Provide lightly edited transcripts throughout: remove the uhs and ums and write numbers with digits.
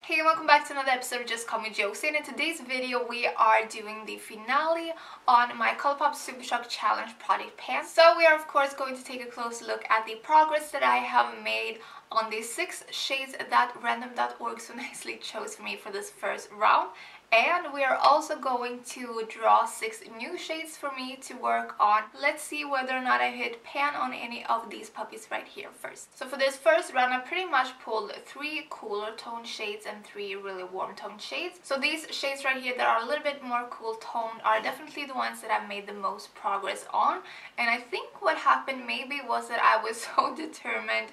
Hey, welcome back to another episode of Just Call Me Josie, and in today's video we are doing the finale on my Colourpop Super Shock Challenge product pan. So we are of course going to take a close look at the progress that I have made on the 6 shades that random.org so nicely chose for me for this first round. And we are also going to draw 6 new shades for me to work on. Let's see whether or not I hit pan on any of these puppies right here first. So for this first round, I pretty much pulled 3 cooler tone shades and 3 really warm tone shades. So these shades right here that are a little bit more cool toned are definitely the ones that I've made the most progress on. And I think what happened maybe was that I was so determined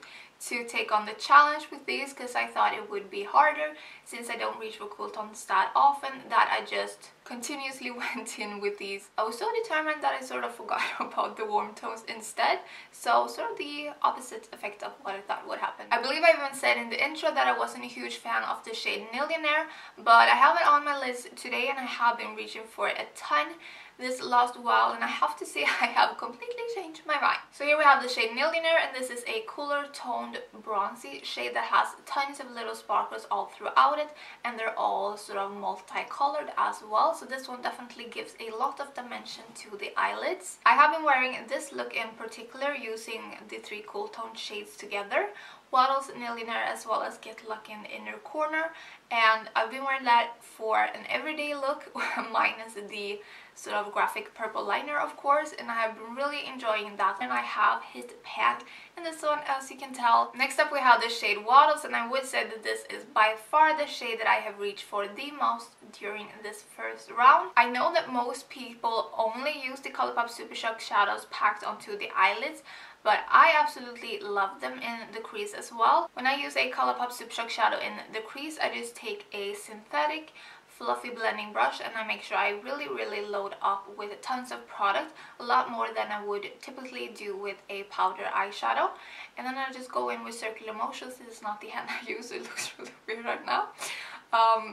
to take on the challenge with these because I thought it would be harder since I don't reach for cool tones that often, that I just continuously went in with these. I was so determined that I sort of forgot about the warm tones instead, so sort of the opposite effect of what I thought would happen. I believe I even said in the intro that I wasn't a huge fan of the shade Millionaire, but I have it on my list today and I have been reaching for it a ton this last while, and I have to say I have completely changed my mind. So here we have the shade Millionaire, and this is a cooler toned bronzy shade that has tons of little sparkles all throughout it, and they're all sort of multicolored as well. So this one definitely gives a lot of dimension to the eyelids. I have been wearing this look in particular using the 3 cool toned shades together, Waddles, Millionaire, as well as Get Lucky in the inner corner, and I've been wearing that for an everyday look minus the sort of graphic purple liner of course, and I have been really enjoying that, and I have hit pan in this one as you can tell. Next up we have the shade Waddles, and I would say that this is by far the shade that I have reached for the most during this first round. I know that most people only use the Colourpop Super Shock Shadows packed onto the eyelids, but I absolutely love them in the crease as well. When I use a Colourpop Super Shock Shadow in the crease, I just take a synthetic fluffy blending brush and I make sure I really load up with tons of product, a lot more than I would typically do with a powder eyeshadow, and then I just go in with circular motions. This is not the hand I use, it looks really weird right now,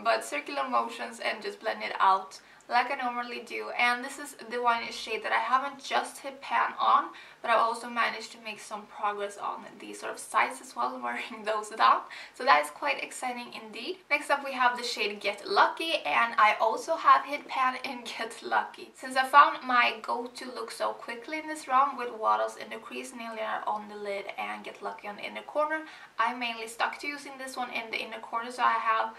but circular motions, and just blend it out like I normally do. And this is the one shade that I haven't just hit pan on, but I also managed to make some progress on the sort of sides as well, wearing those down. So that is quite exciting indeed. Next up we have the shade Get Lucky, and I also have hit pan in Get Lucky. Since I found my go-to look so quickly in this round with Waddles in the crease, Millionaire on the lid, and Get Lucky on the inner corner, I mainly stuck to using this one in the inner corner, so I have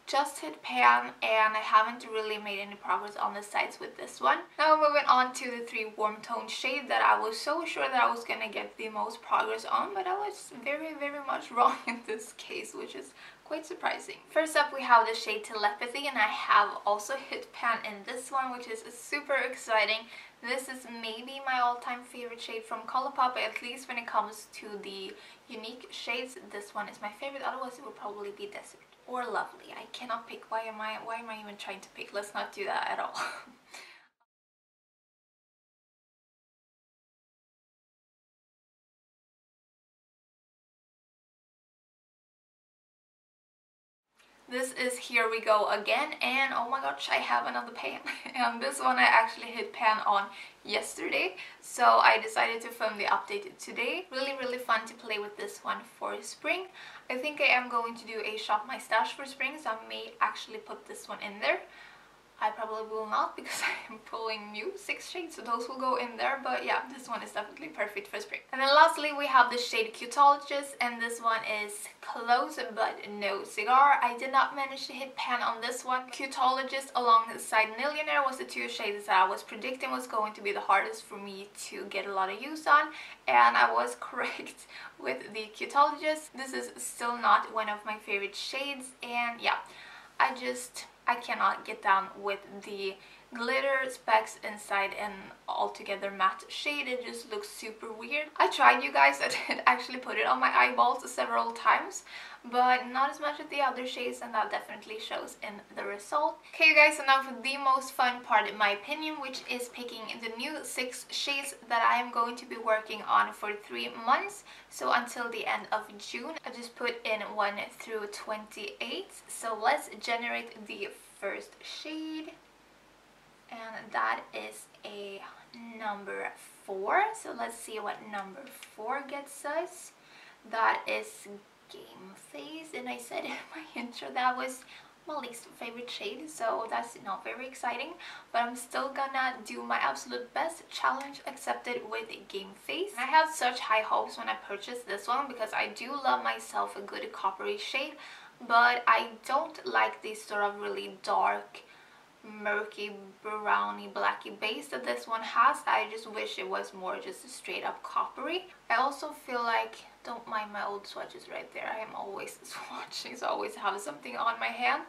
just hit pan and I haven't really made any progress on the sides with this one. Now we're moving on to the 3 warm tone shades that I was so sure that I was gonna get the most progress on, but I was very much wrong in this case, which is quite surprising. First up we have the shade Telepathy, and I have also hit pan in this one, which is super exciting. This is maybe my all-time favorite shade from Colourpop, at least when it comes to the unique shades. This one is my favorite, otherwise it would probably be Desert or Lovely. I cannot pick. Why am I even trying to pick? Let's not do that at all. This is Here We Go Again, and oh my gosh, I have another pan. And this one I actually hit pan on yesterday, so I decided to film the update today. Really fun to play with this one for spring. I think I am going to do a shop my stash for spring, so I may actually put this one in there. I probably will not because I am pulling new 6 shades, so those will go in there, but yeah, this one is definitely perfect for spring. And then lastly we have the shade Cutologist, and this one is Close But No Cigar. I did not manage to hit pan on this one. Cutologist alongside Millionaire was the 2 shades that I was predicting was going to be the hardest for me to get a lot of use on, and I was correct with the Cutologist. This is still not one of my favorite shades, and yeah, I cannot get down with the glitter specks inside an altogether matte shade. It just looks super weird. I tried, you guys. I did actually put it on my eyeballs several times, but not as much as the other shades, and that definitely shows in the result. Okay you guys, so now for the most fun part in my opinion, which is picking the new 6 shades that I am going to be working on for 3 months, so until the end of June. I just put in 1 through 28, so let's generate the first shade, and that is a number 4. So let's see what number 4 gets us. That is Game Face, and I said in my intro that was my least favorite shade, so that's not very exciting, but I'm still gonna do my absolute best. Challenge accepted with Game Face. I had such high hopes when I purchased this one because I do love myself a good coppery shade, but I don't like this sort of really dark murky browny blacky base that this one has. I just wish it was more just a straight up coppery. I also feel like, don't mind my old swatches right there, I am always swatching, so I always have something on my hand,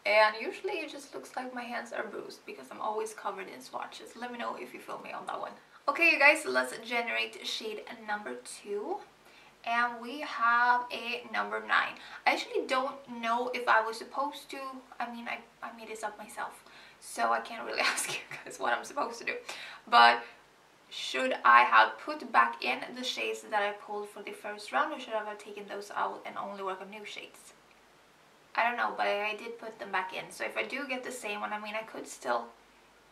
and usually it just looks like my hands are bruised because I'm always covered in swatches. Let me know if you feel me on that one. Okay you guys, so let's generate shade number 2. And we have a number 9. I actually don't know if I was supposed to, I made this up myself, so I can't really ask you guys what I'm supposed to do. But should I have put back in the shades that I pulled for the first round, or should I have taken those out and only work on new shades? I don't know, but I did put them back in. So if I do get the same one, I could still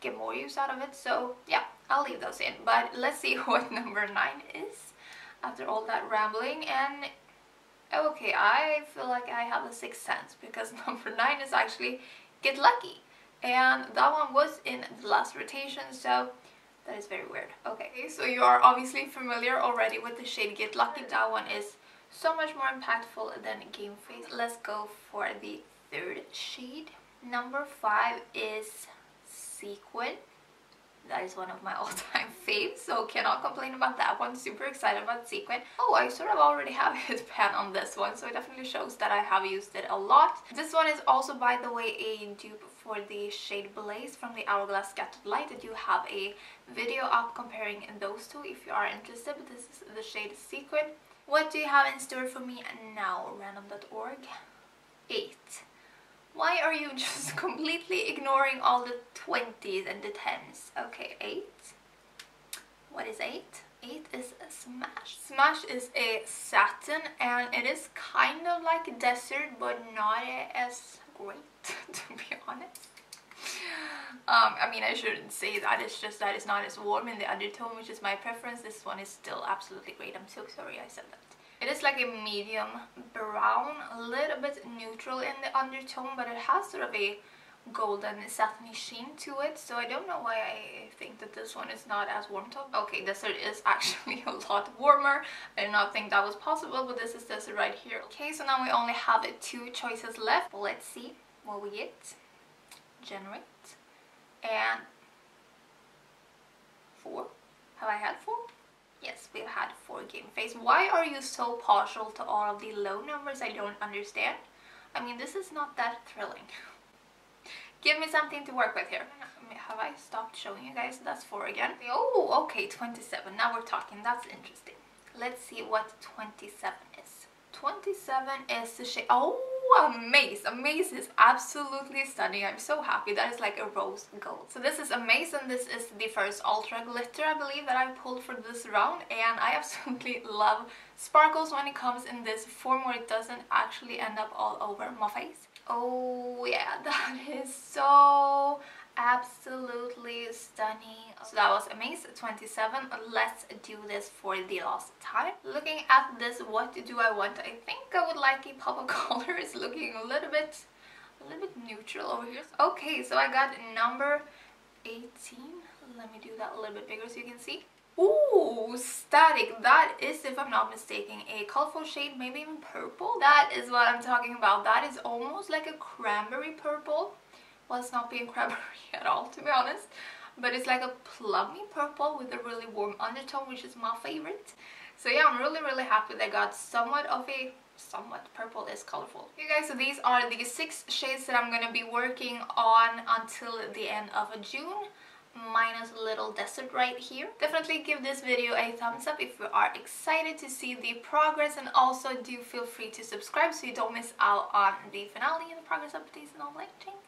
get more use out of it. So yeah, I'll leave those in. But let's see what number 9 is after all that rambling. And okay, I feel like I have a sixth sense because number 9 is actually Get Lucky, and that one was in the last rotation, so that is very weird. Okay, so you are obviously familiar already with the shade Get Lucky. That one is so much more impactful than Game Face. Let's go for the third shade. Number 5 is Sequin. That is one of my all-time faves, so cannot complain about that one. Super excited about Sequin. Oh, I sort of already have his pan on this one, so it definitely shows that I have used it a lot. This one is also, by the way, a dupe for the shade Blaze from the Hourglass Scattered Light. I do have a video up comparing those two if you are interested, but this is the shade Sequin. What do you have in store for me now, random.org? 8. Why are you just completely ignoring all the 20s and the 10s? Okay, 8. What is 8? 8 is a Smash. Smash is a satin, and it is kind of like desert, but not as great, to be honest. I shouldn't say that, it's just that it's not as warm in the undertone, which is my preference. This one is still absolutely great. I'm so sorry I said that. It is like a medium brown, a little bit neutral in the undertone, but it has sort of a golden satiny sheen to it, so I don't know why I think that this one is not as warm top. Okay, Desert is actually a lot warmer. I did not think that was possible, but this is Desert right here. Okay, so now we only have 2 choices left. Let's see what we get. Generate. And 4. Have I had 4? Yes, we've had 4 Game Face. Why are you so partial to all of the low numbers? I don't understand. This is not that thrilling. Give me something to work with here. Have I stopped showing you guys? That's 4 again. Oh, okay, 27. Now we're talking. That's interesting. Let's see what 27 is. 27 is the shade. Oh, Amaze. Amaze is absolutely stunning. I'm so happy. That is like a rose gold. So this is Amaze, and this is the first Ultra Glitter, I believe, that I pulled for this round. And I absolutely love sparkles when it comes in this form where it doesn't actually end up all over my face. Oh yeah, that is so absolutely stunning. So that was Amaze 27. Let's do this for the last time. Looking at this, what do I want? I think I would like a pop of color. It's looking a little bit neutral over here. Okay, so I got number 18. Let me do that a little bit bigger so you can see. Ooh, Static. That is, if I'm not mistaken, a colorful shade, maybe even purple. That is what I'm talking about. That is almost like a cranberry purple. Well, it's not being cranberry at all, to be honest, but it's like a plummy purple with a really warm undertone, which is my favorite. So yeah, I'm really happy that I got somewhat purple is colorful. Okay guys, so these are the 6 shades that I'm gonna be working on until the end of June, minus a little Desert right here. Definitely give this video a thumbs up if you are excited to see the progress, and also do feel free to subscribe so you don't miss out on the finale and the progress updates and all that things.